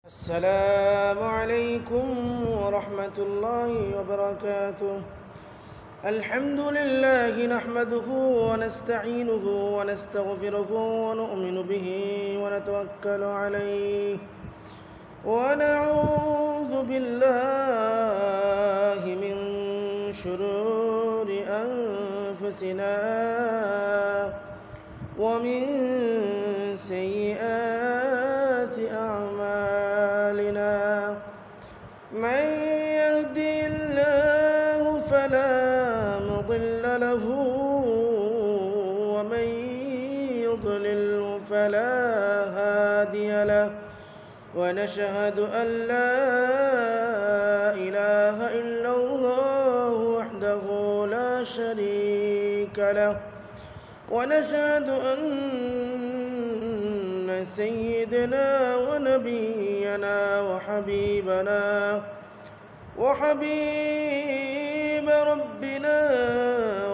السلام عليكم ورحمة الله وبركاته. الحمد لله نحمده ونستعينه ونستغفره ونؤمن به ونتوكل عليه ونعوذ بالله من شرور أنفسنا ومن سيئات أعمالنا. من يهدي الله فلا مضل له ومن يضلل فلا هادي له، ونشهد أن لا إله إلا الله وحده لا شريك له، ونشهد أن سيدنا ونبينا وحبيب ربنا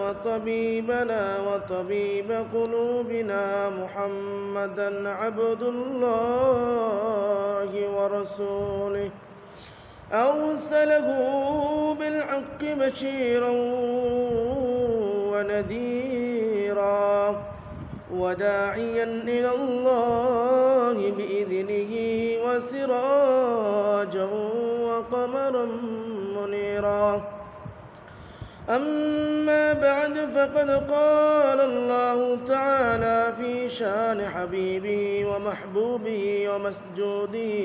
وطبيبنا وطبيب قلوبنا محمدا عبد الله ورسوله، أرسله بالحق بشيرا ونذيرا وداعيا إلى الله بإذنه وسراجا وقمرا منيرا. أما بعد، فقد قال الله تعالى في شان حبيبه ومحبوبه ومسجوده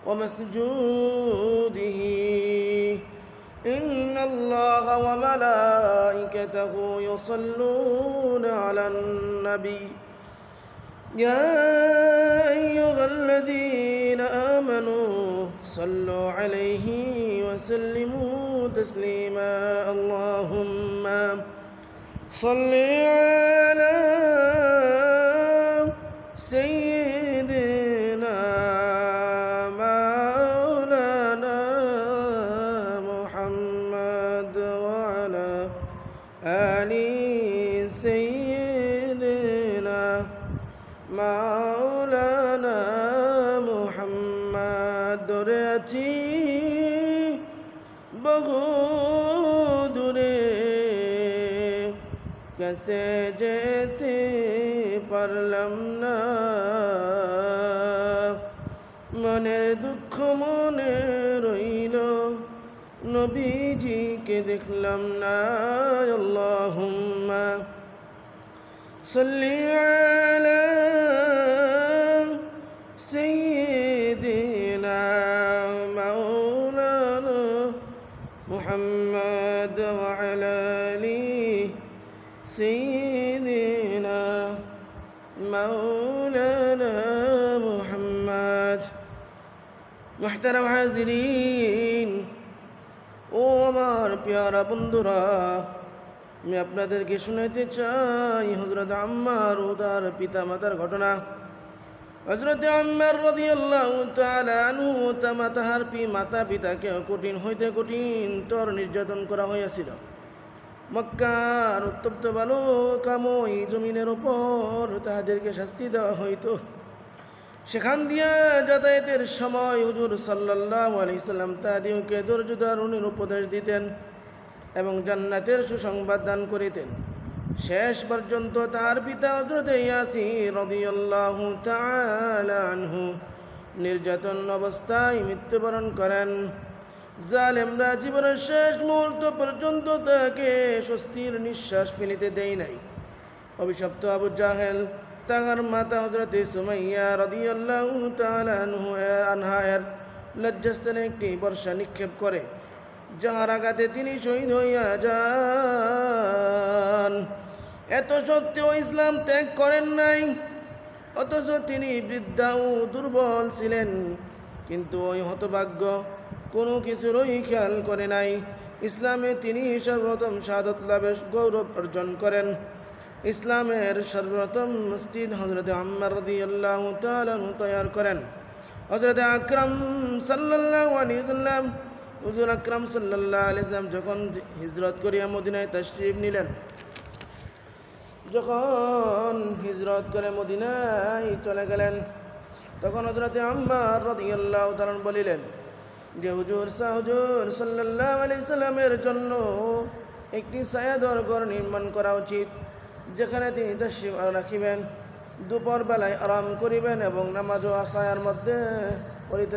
ومسجوده: إن الله وملائكته يصلون على النبي يا أيها الذين آمنوا صلوا عليه وسلموا تسليما. اللهم صل على سيدنا مولانا محمد وعلى آل سيدنا مولانا محمد। দূরেছি বহু দূরে, কাছে যেতে পারলাম না, মনের দুঃখ মনে রইল, নবীজিকে দেখলাম না। আল্লাহুম্মা সাল্লি আলা সাইয়্যিদিনা মাওলানা মুহাম্মদ ওয়া আলা আলি সাইয়্যিদিনা মাওলানা মুহাম্মদ। মুহতারাম হাজিরিন ও আমার প্যারা বন্ধুরা, আমি আপনাদেরকে শোনাতে চাই হযরত আম্মার ও তার পিতামাতার ঘটনা। হযরত আম্মার রাদিয়াল্লাহু তাআলা আনহু তাহার মাতা পিতাকে কঠিন হইতে কঠিন তর নির্যাতন করা হইয়াছিল। মক্কার উত্তপ্ত বালুকাময় জমিনের উপর তাহাদেরকে শাস্তি দেওয়া হইত। সেখান দিয়া যাতায়াতের সময় হুজুর সাল্লাল্লাহু আলাইহি সাল্লাম তাদেরকে ধৈর্য ধারণের উপদেশ দিতেন এবং জান্নাতের সুসংবাদ দান করিতেন। শেষ পর্যন্ত তার পিতা হযরত ইয়াসির রাদিয়াল্লাহু তাআলা আনহু নির্যাতন অবস্থায় মৃত্যুবরণ করেন। জালেমরা জীবনের শেষ মুহূর্ত পর্যন্ত তাকে স্বস্তির নিঃশ্বাস ফেলিতে দেয় নাই। অভিশপ্ত আবু জাহেল তাহার মাতা হযরত সুমাইয়া রাদিয়াল্লাহু তাআলা আনহার লজ্জাস্থানে একটি বর্ষা নিক্ষেপ করে, যাহার আঘাতে তিনি শহীদ হইয়া যান। এত সত্ত্বেও ইসলাম ত্যাগ করেন নাই, অথচ তিনি বৃদ্ধা ও দুর্বল ছিলেন। কিন্তু ওই হতভাগ্য কোনো কিছুরই খেয়াল করে নাই। ইসলামে তিনি সর্বপ্রথম শাহাদাত লাভের গৌরব অর্জন করেন। ইসলামের সর্বপ্রথম মসজিদ হযরত আম্মার রাদিয়াল্লাহু তাআলা তৈয়ার করেন। হযরত আকরাম সাল্লাল্লাহু আলাইহি ওয়াসাল্লাম হুজুর আকরাম সাল্লাল্লাহু আলাইহি ওয়াসাল্লাম যখন হিজরত করিয়া মদিনায় তাশরীফ নিলেন, যখন হিজরত করে মদিনায় চলে গেলেন, তখন হযরত আম্মার রাদিয়াল্লাহু তাআলা বলিলেন যে হুজুর সাল্লাল্লাহু আলাইহি সাল্লামের জন্য একটি ছায়াদার ঘর নির্মাণ করা উচিত, যেখানে তিনি তাশরিফ রাখিবেন, দুপুর বেলায় আরাম করিবেন এবং নামাজ ও ছায়ার মধ্যে পড়িতে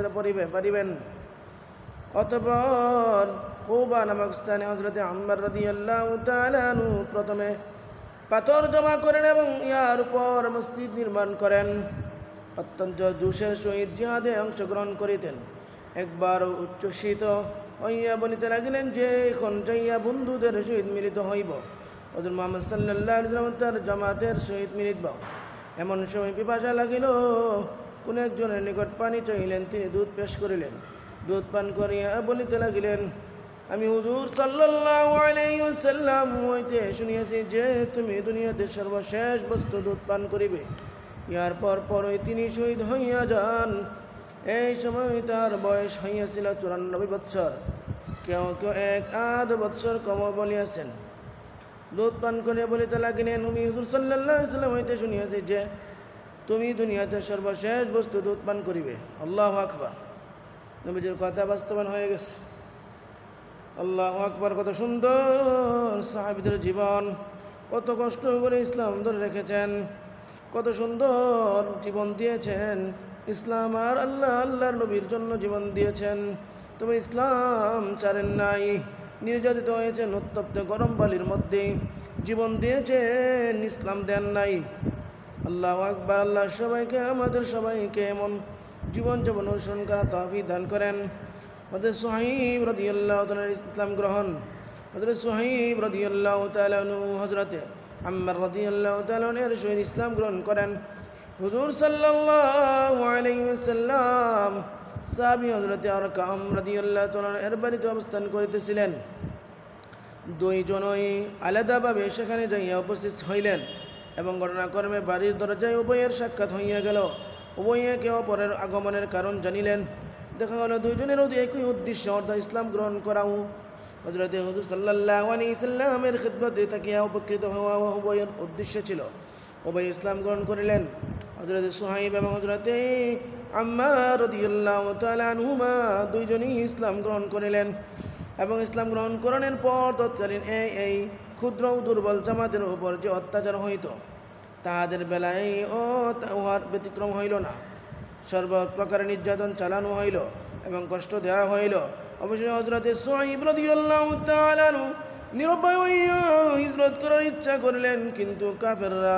পারিবেন। অতঃপর কুবা নামক স্থানে হযরত আম্মার রাদিয়াল্লাহু তাআলা আনহু প্রথমে পাথর জমা করেন এবং ইয়ার উপর মসজিদ নির্মাণ করেন। অত্যন্ত জোশের সহিত জিহাদে অংশগ্রহণ করিতেন। একবার উচ্ছ্বসিত হইয়া বলিতে লাগিলেন যে এখন যাইয়া বন্ধুদের সহিত মিলিত হইব, হযরত মুহাম্মদ সাল্লাল্লাহু আলাইহি ওয়াসাল্লাম তার জামাতের সহিত মিলিত। এমন সময় পিপাসা লাগিল, কোন একজনের নিকট পানি চাইলেন, তিনি দুধ পেশ করিলেন। দুধ পান করিয়া বলিতে লাগিলেন, আমি হুজুর সাল্লাল্লাহু আলাইহি ওয়াসাল্লাম হইতে শুনিয়াছি যে তুমি দুনিয়াতে সর্বশেষ বস্তু দুধ পান করিবে। ইয়ার পরই তিনি শহীদ হইয়া যান। এই সময় তার বয়স হইয়াছিল 94 বৎসর, কেউ কেউ 1 বৎসর কম বলিয়াছেন। দুধ পান করিয়া বলিতে লাগিলেন, আমি হুজুর সাল্লাল্লাহু আলাইহি ওয়াসাল্লাম হইতে শুনিয়াছি যে তুমি দুনিয়াতে সর্বশেষ বস্তু দুধ পান করিবে। আল্লাহু আকবার। নবীজির কথা বাস্তবায়ন হয়ে গেছে। আল্লাহু আকবার। কত সুন্দর সাহাবীদের জীবন, কত কষ্ট করে ইসলাম ধরে রেখেছেন, কত সুন্দর জীবন দিয়েছেন। ইসলাম আর আল্লাহর নবীর জন্য জীবন দিয়েছেন, তবে ইসলাম ছাড়েন নাই। নির্যাতিত হয়েছেন উত্তপ্ত গরম বালির মধ্যে, জীবন দিয়েছেন, ইসলাম দেন নাই। আল্লাহু আকবার। আল্লাহ সবাইকে, আমাদের সবাইকে এমন জীবনযাপন অনুসরণ করা তৌফিক দান করেন। হযরত সুহাইব রাদিয়াল্লাহু তাআলা ইসলাম গ্রহণ, হযরত সুহাইব রাদিয়াল্লাহু তাআলা হযরত আম্মার রাদিয়াল্লাহু তাআলা এর সহিত ইসলাম গ্রহণ করেন। হুজুর সাল্লাল্লাহু আলাইহি ওয়াসাল্লাম সাহাবী হযরত আরকাম রাদিয়াল্লাহু তাআলা এর বাড়িতে অবস্থান করিতেছিলেন। দুইজনই আলাদাভাবে সেখানে যাইয়া উপস্থিত হইলেন এবং ঘটনাক্রমে বাড়ির দরজায় উভয়ের সাক্ষাৎ হইয়া গেল। উভয়ে একে অপরের আগমনের কারণ জানিলেন। দেখা গেল দুইজনের একই উদ্দেশ্য, অর্থাৎ ইসলাম গ্রহণ করাও। হযরত হুজুর সাল্লাল্লাহু আলাইহি সাল্লামের খিদমতে তাকিয়া উপকৃত হওয়া উভয়ের উদ্দেশ্য ছিল। উভয় ইসলাম গ্রহণ করিলেন। হযরত সুহাইব এবং হযরত আম্মার রাদিয়াল্লাহু তাআলা আনহুমা দুইজনই ইসলাম গ্রহণ করিলেন এবং ইসলাম গ্রহণ করণের পর তৎকালীন এই ক্ষুদ্র ও দুর্বল জামাতের উপর যে অত্যাচার হইত, তাহাদের বেলায় উহার ব্যতিক্রম হইল না। সর্বপ্রকার নির্যাতন চালানো হইল এবং কষ্ট দেওয়া হইল। অবশ্যই হযরত সুহাইব রাদিয়াল্লাহু তাআলা আনহু নিরুপায় হইয়া হিজরত করার ইচ্ছা করিলেন, কিন্তু কাফেররা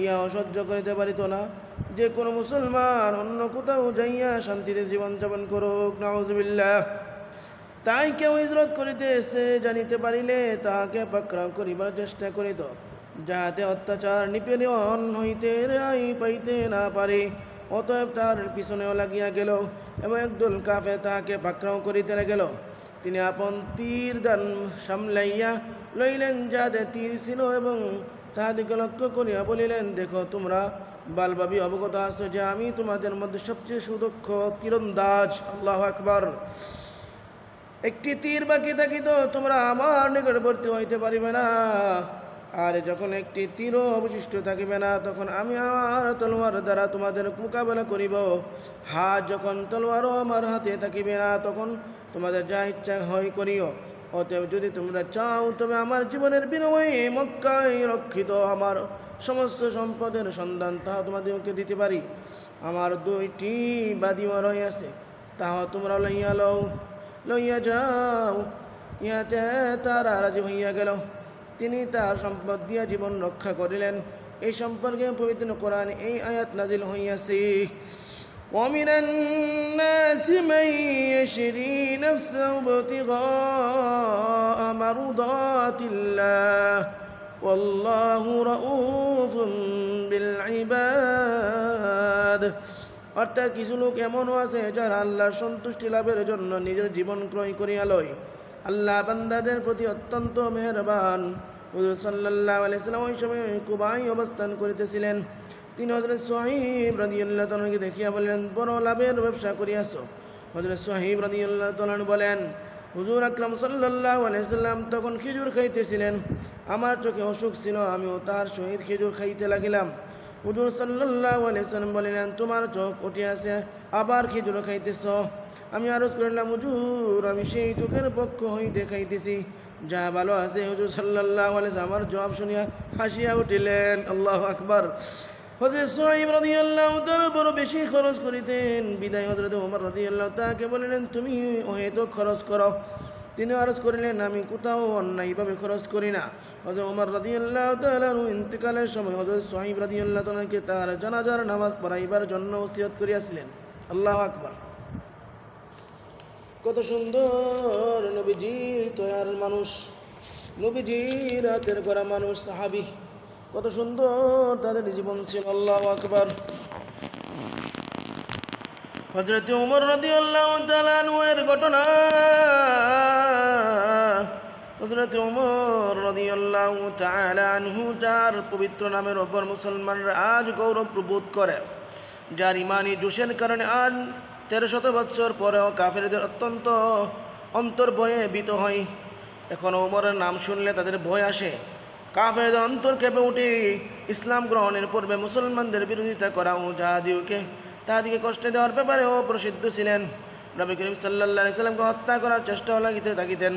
ইহাও সহ্য করিতে পারিত না যে কোনো মুসলমান অন্য কোথাও যাইয়া শান্তিতে জীবনযাপন করুক। নাউজুবিল্লাহ। তাই কেউ হিজরত করিতে এসে জানিতে পারিলে তাহাকে পাকড়াও করিবার চেষ্টা করিত, যাহাতে অত্যাচার নিপীড়ন হইতে রেহাই পাইতে না পারে। অতএব তার পিছনেও লাগিয়া গেল এবং একদল কাফের তাহাকে পাকড়াও করিতে গেল। তিনি আপন তীর দান সামলাইয়া লইলেন, যাহাতে তীর ছিল, এবং তাহাদিকে লক্ষ্য করিয়া বলিলেন, দেখো, তোমরা বালভাবি অবগত আছো যে আমি তোমাদের মধ্যে সবচেয়ে সুদক্ষ তীরন্দাজ। আল্লাহু আকবার। একটি তীর বাকি থাকিত তোমরা আমার নিকটবর্তী হইতে পারিবে না, আর যখন একটি তীরও অবশিষ্ট থাকিবে না, তখন আমি আমার তলোয়ার দ্বারা তোমাদের মোকাবেলা করিব। হাত যখন তলোয়ারও আমার হাতে থাকিবে না, তখন তোমাদের যা ইচ্ছা হয় করিও। অতএব যদি তোমরা চাও, তবে আমার জীবনের বিনিময়ে মক্কায় রক্ষিত আমার সমস্ত সম্পদের সন্ধান তাহা তোমাদেরকে দিতে পারি। আমার 2টি বাদীও রহিয়াছে, তাহা তোমরা লইয়া যাও। ইহাতে তারা রাজি হইয়া গেল। তিনি তার সম্পদ দিয়া জীবন রক্ষা করিলেন। এই সম্পর্কে পবিত্র কোরআন এই আয়াত নাজিল হইয়াছে, وَمِنَ النَّاسِ مَن يَشْرِي نَفْسَهُ ابْتِغَاءَ مَرْضَاتِ اللَّهِ وَاللَّهُ رَءُوفٌ بِالْعِبَادِ। অর্থাৎ কিছু লোক এমনও আছে যারা আল্লাহর সন্তুষ্টি লাভের জন্য নিজের জীবন ক্রয় করিয়া লয়। আল্লাহ বান্দাদের প্রতি অত্যন্ত মেহেরবান। হুজুর সাল্লাল্লাহু আলাইহি সাল্লাম ওই সময় কুবায় অবস্থান করিতেছিলেন। তিনি হযরত সুহাইব রাদিয়াল্লাহু তাআলাকে দেখিয়া বললেন, বড় লাভের ব্যবসা করিয়াছ। হযরত সুহাইব রাদিয়াল্লাহু তাআলা বলেন, হুজুর আকরাম সাল্লাল্লাহু আলাইহি সাল্লাম তখন খেজুর খাইতেছিলেন। আমার চোখে অসুখ ছিল, আমিও তার সহিত খেজুর খাইতে লাগিলাম। হুজুর সাল্লাল্লাহু আলাইহি সাল্লাম বললেন, তোমার চোখ উঠে আছে, আবার খেজুর খাইতেছ। আমি আরজ করলাম, হুজুর আমি সেই চোখের পক্ষ হইতে খাইতেছি যা ভালো আছে। হুজুর সাল্লাল্লাহু আলাইহি সাল্লাম আমার জবাব শুনিয়া হাসিয়া উঠিলেন। আল্লাহু আকবার। হযরত সুহাইব রাদিয়াল্লাহু তাআলা বড় বেশি খরচ করিতেন, বিদায় হযরত ওমর রাদিয়াল্লাহু তাআলাকে বললেন, তুমি হয়তো খরচ করো। তিনি আরজ করিলেন, আমি কোথাও অন্যায়ভাবে খরচ করি না। হযরত ওমর রাদিয়াল্লাহু তাআলা ইন্তেকালের সময় হযরত সুহাইব রাদিয়াল্লাহু তাআলাকে তার জানাজার নামাজ পড়াইবার জন্য ওসিয়ত করিয়াছিলেন। আল্লাহু আকবার। কত সুন্দর নবীজির তৈয়ার মানুষ, নবীজির হাতের গড়া মানুষ, সাহাবী, কত সুন্দর তাদের জীবন ছিল। আল্লাহু আকবার। হযরত ওমর রাদিয়াল্লাহু তাআলা এর ঘটনা, হযরত ওমর রাদিয়াল্লাহু তাআলা আনহু যার পবিত্র নামের ওপর মুসলমানরা আজ গৌরব বোধ করে, যার ইমানি জোশের কারণে আজ 1300 বছর পরেও কাফেরদের অত্যন্ত অন্তর ভয়ে ভীত হয়। এখন ওমরের নাম শুনলে তাদের ভয় আসে, কাফেরদের অন্তর কেঁপে উঠে। ইসলাম গ্রহণের পূর্বে মুসলমানদের বিরোধিতা করা ও তাহাদিকে কষ্ট দেওয়ার ব্যাপারেও প্রসিদ্ধ ছিলেন। নবী করিম সাল্লাল্লাহু আলাইহি সাল্লামকে হত্যা করার চেষ্টাও লাগিতে থাকিতেন।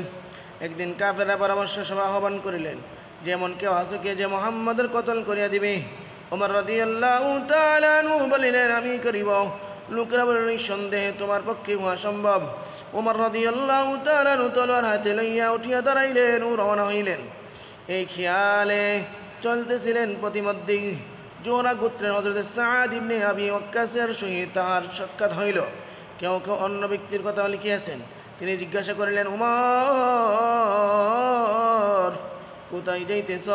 একদিন কাফেররা পরামর্শ সভা আহ্বান করিলেন, যেমন কেউ আসুকে যে মুহাম্মাদের কতল করিয়া দিবে। ওমর রাদিয়াল্লাহু তাআলা আনহু বলিলেন, আমি করিব। লোকেরা বলিলেন, নিঃসন্দেহে তোমার পক্ষে উহা সম্ভব। ওমর রাদিয়াল্লাহু তাআলা আনহু তলোয়ার হাতে লইয়া উঠিয়া দাঁড়াইলেন ও রওনা হইলেন। এই খেয়ালে চলতেছিলেন, প্রতিমধ্যেই জোহরা গোত্রের হযরত সাদ ইবনে আবি ওয়াক্কাসের সহিত তাহার সাক্ষাৎ হইল। কেউ কেউ অন্য ব্যক্তির কথা লিখিয়াছেন। তিনি জিজ্ঞাসা করিলেন, উমর কোথায় যাইতেছ?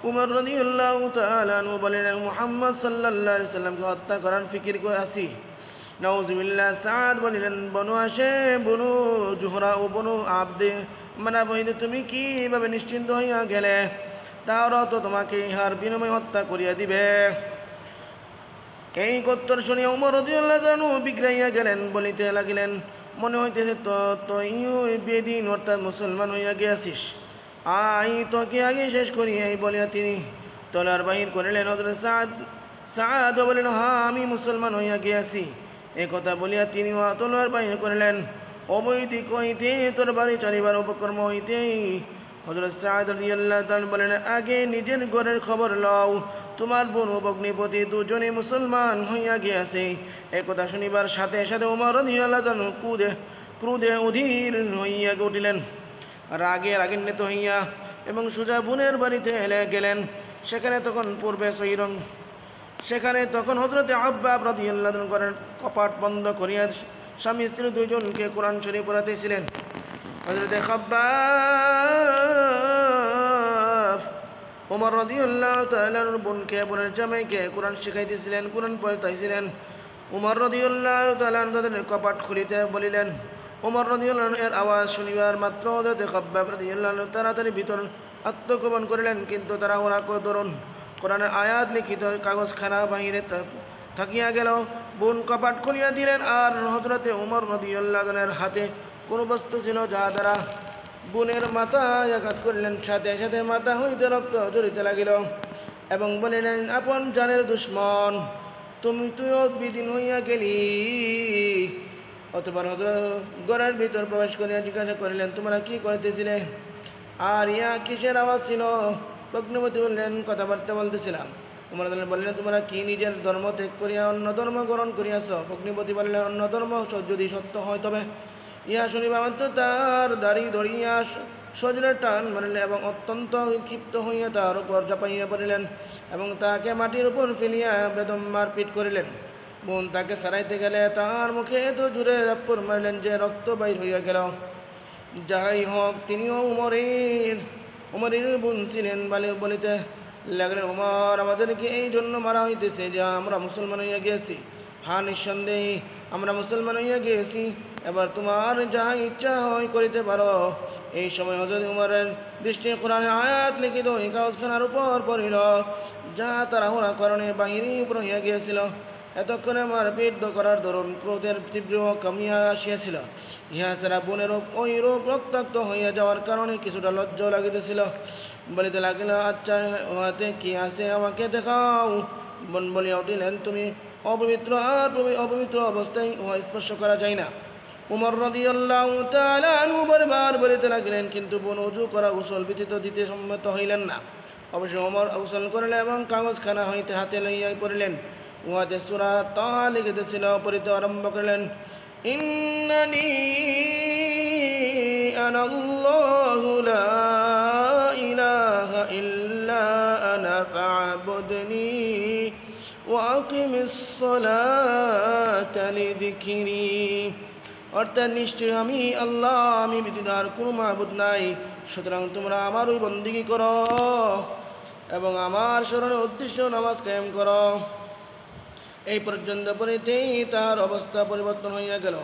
উমর রাদিয়াল্লাহু তাআলা আনহু বলিলেন, মুহাম্মদ সাল্লাল্লাহু আলাইহি সাল্লামকে হত্যা করার ফিকির করে আসি। নাউজুবিল্লাহ। সাদ বলিলেন, বনু হাশিম, বনু জোহরা ও বনু আবদে মানাফ হইতে তুমি কিভাবে নিশ্চিন্ত হইয়া গেলে? তাহারা তো তোমাকে ইহার বিনিময় হত্যা করিয়া দিবে। এই গোত্র শুনিয়া উমর রাদিয়াল্লাহু আনহু বিগড়াইয়া গেলেন, বলিতে লাগিলেন, মনে হইতেছে তুই বেদিন অর্থাৎ মুসলমান হইয়া গিয়াছিস। আই তোকে আগে শেষ করি। এই বলিয়া তিনি তলোয়ার বাহির করিলেন। হযরত সাদ বলিলেন, হ্যাঁ আমি মুসলমান হইয়া গিয়াছি। এই কথা বলিয়া তিনি তলোয়ার বাহির করিলেন। অবৈদিক হইতে তোর বাড়ি চারিবার উপকর্ম হইতেই হযরত সাদ রাদিয়াল্লাহু তাআলা বলেন, আগে নিজের ঘরের খবর লও, তোমার বোন ও ভগ্নিপতি দুজনে মুসলমান হইয়া গিয়াছে। একথা শুনিবার সাথে সাথে ওমর রাদিয়াল্লাহু তাআলা ক্রোধে অধীর হইয়া উঠিলেন, রাগে রাগান্বিত হইয়া এবং সোজা বোনের বাড়িতে গেলেন। সেখানে তখন হযরত আব্বাব রাদিয়াল্লাহু তাআলা ঘরের কপাট বন্ধ করিয়া স্বামী স্ত্রী দুইজনকে কোরআন শরীফ পড়াতেছিলেন। হযরত খাব্বাব ওমর রাদিয়াল্লাহু তাআলা বোনকে, বোনের জামাইকে কোরআন শিখাইতেছিলেন, কোরআন পড়াইতেছিলেন। ওমর রাদিয়াল্লাহু তাআলা তাদের কপাট খুলিতে বলিলেন। ওমর রাদিয়াল্লাহু এর আওয়াজ শুনিবার মাত্র হযরত খাব্বাব রাদিয়াল্লাহু তাড়াতাড়ি ভিতর আত্মগোপন করিলেন, কিন্তু তারা ওরা তরুণ কোরআনের আয়াত লিখিত কাগজখানা বাহিরে থাকিয়া গেল। বোন কপাট খুলিয়া দিলেন, আর হযরতে ওমর রাদিয়াল্লাহু তাআলার হাতে কোন বস্তু ছিল যা দ্বারা বোনের মাথায় আঘাত করিলেন। সাথে সাথে মাথা হইতে রক্ত ঝরিতে লাগিল এবং বলিলেন, আপন জানের দুশ্মন, তুইও বিদিন হইয়া গেলি। অতঃপর হযরত ঘরের ভিতর প্রবেশ করিয়া জিজ্ঞাসা করিলেন, তোমরা কি করিতেছিলে? আর ইয়া কিসের আওয়াজ ছিল? ভগ্নিপতি বললেন, কথাবার্তা বলতেছিলাম। ওমর বললেন, তোমরা কি নিজের ধর্ম ত্যাগ করিয়া অন্য ধর্ম গ্রহণ করিয়াছ? ভগ্নিপতি বললেন, অন্য ধর্ম যদি সত্য হয় তবে। ইহা শুনিবা মাত্র তার দাড়ি ধরিয়া সজলে টান মারিলেন এবং অত্যন্ত ক্ষিপ্ত হইয়া তার উপর ঝাঁপাইয়া পড়িলেন এবং তাহাকে মাটির উপর ফেলিয়া বেদম মারপিট করিলেন। বোন তাকে সারাইতে গেলে তাহার মুখে এত জোরে রাপ্পুর মারিলেন যে রক্ত বাইর হইয়া গেল। যাই হোক, তিনিও উমরের বোন ছিলেন। বলিতে লাগলেন, উমর, আমাদেরকে এই জন্য মারা হইতেছে যে আমরা মুসলমান হইয়া গিয়েছি। হ্যাঁ, নিঃসন্দেহে আমরা মুসলমান হইয়া গিয়েছি। এবার তোমার যাহা ইচ্ছা হয় করিতে পারো। এই সময় হযরত উমরের দৃষ্টি কোরআনের আয়াত লিখিত এই কাগজখানার উপর পড়িল, যা তাড়াহুড়া কারণে বাহিরে উপর হইয়া গিয়েছিল। এতক্ষণে মারপিট করার দরুন ক্রোধের তীব্র কমিয়া আসিয়াছিল। ইহা ছাড়া বোনের ওই রূপ রক্তাক্ত হইয়া যাওয়ার কারণে কিছুটা লজ্জাও লাগিতেছিল। বলিতে লাগিল, আচ্ছা, উহাতে কি আছে আমাকে দেখাও। বোন বলিয়া উঠিলেন, তুমি অপবিত্র, আর অপবিত্র অবস্থায় উহা স্পর্শ করা যায় না। উমর রাদিয়াল্লাহু তাআলা আনহু বারবার বলিতে লাগলেন, কিন্তু বোন ওযু করা গোসল ব্যতীত দিতে সম্মত হইলেন না। অবশ্য ওমর গোসল করিলেন এবং কাগজখানা হইতে হাতে লইয়াই পড়িলেন। উহাতে সূরা তাহা লিখিতেছিল। পড়িতে আরম্ভ করিলেন, ইন্নানি আনাল্লাহু লা ইলাহা ইল্লা আনা ফা'বুদনি ওয়া আকিমিস সালাতা লিযিকরি। অর্থাৎ নিশ্চয় আমি আল্লাহ, আমি ব্যতীত আর কোনো মাবুদ নাই, সুতরাং তোমরা আমারই বন্দিগি করো এবং আমার স্মরণের উদ্দেশ্য নামাজ কায়েম করো। এই পর্যন্ত পড়িতেই তার অবস্থা পরিবর্তন হইয়া গেল।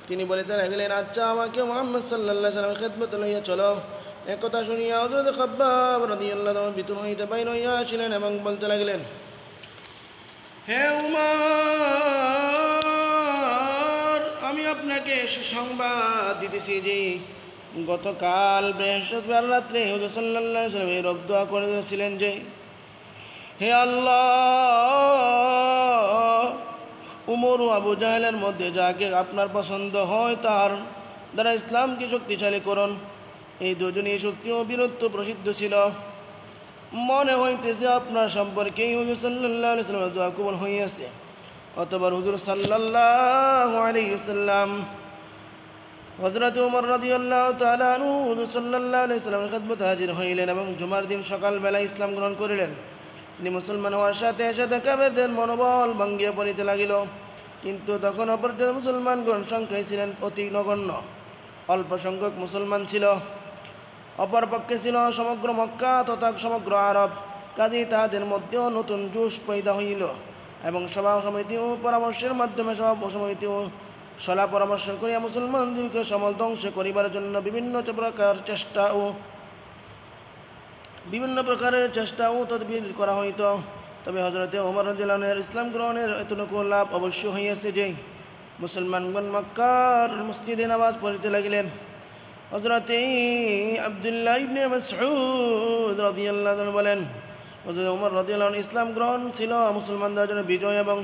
তিনি বলিতে লাগলেন, আচ্ছা, আমাকে মুহাম্মদ সাল্লাল্লাহু আলাইহি ওয়াসাল্লামের খেদমতে লইয়া চলো। একথা শুনিয়া হযরত খাব্বাব রাদিয়াল্লাহু তাআলা ভিতর হইতে বাইর হইয়া আসিলেন এবং বলতে লাগলেন, হে উমর, আমি আপনাকে সুসংবাদ দিতেছি যে গতকাল বৃহস্পতিবার রাত্রে হুজুর সাল্লাল্লাহু আলাইহি ওয়াসাল্লাম এই রব দোয়া করেছিলেন যে, হে আল্লাহ, উমর ও আবু জাহেলের মধ্যে যাকে আপনার পছন্দ হয় তার দ্বারা ইসলামকে শক্তিশালী করুন। এই দুজনই শক্তি ও বীরত্ব প্রসিদ্ধ ছিল। মনে হইতেছে আপনার সম্পর্কেই হুজুর সাল্লাল্লাহু আলাইহি ওয়াসাল্লামের দোয়া কবুল হইয়াছে। অতঃপর হুজুর সাল্লাল্লাহু আলাইহি ওয়াসাল্লাম হযরত উমর রাদিয়াল্লাহু তাআলা আনহু হুজুর সাল্লাল্লাহু আলাইহি ওয়াসাল্লামের খেদমতে হাজির হইলেন এবং জুমার দিন সকালবেলা ইসলাম গ্রহণ করিলেন। তিনি মুসলমান হওয়ার সাথে সাথে কাফেরদের মনোবল ভাঙ্গিয়া পড়িতে লাগিল। কিন্তু তখন অপরদের মুসলমানগণ সংখ্যায় ছিলেন অতি নগণ্য, অল্প সংখ্যক মুসলমান ছিল। অপরপক্ষে ছিল সমগ্র মক্কা তথা সমগ্র আরব। কাজেই তাহাদের মধ্যেও নতুন জোশ পয়দা হইল এবং সভা সমিতি ও পরামর্শের মাধ্যমে সমিতি ও সলা পরামর্শ করিয়া মুসলমানদিগকে সমল ধ্বংস করিবার জন্য বিভিন্ন প্রকারের চেষ্টা ও তদবির করা হইত। তবে হযরতে ওমর রাদিয়াল্লাহু আনহু ইসলাম গ্রহণের এতটুকু লাভ অবশ্য হইয়াছে যে মুসলমানগণ মক্কার মসজিদে নামাজ পড়িতে লাগিলেন। হযরতে আব্দুল্লাহ ইবনে মাসউদ রাদিয়াল্লাহু আনহু বলেন, হযরত ওমর রাদিয়াল্লাহু আনহু ইসলাম গ্রহণ ছিল মুসলমানদের জন্য বিজয় এবং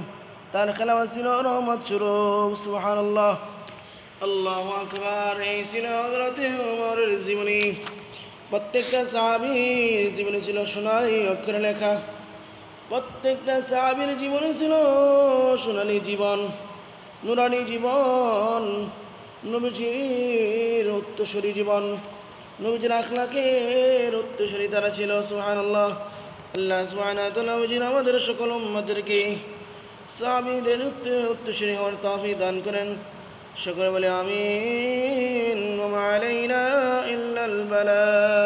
তার খেলাফত ছিল রহমত স্বরূপ। সুবহানাল্লাহ, আল্লাহু আকবার। এই ছিল হযরতে ওমরের জীবনী। প্রত্যেকটা সাহাবীর জীবনী ছিল সোনালী অক্ষরে লেখা। প্রত্যেকটা সাহাবীর জীবনী ছিল সোনালী জীবন, নুরানি জীবন, নবীজির উত্তরসূরি জীবন, নবীজির আখলাকের উত্তরসূরি তারা ছিল। সুবহানাল্লাহ। আল্লাহ সুবহানাহু ওয়া তাআলা আমাদের সকল উম্মতদেরকে সাহাবীদের উত্তরসূরি হওয়ার তৌফিক দান করেন। সকলে বলে আমিন। ওয়া মা আলাইনা ইল্লাল বালাগ।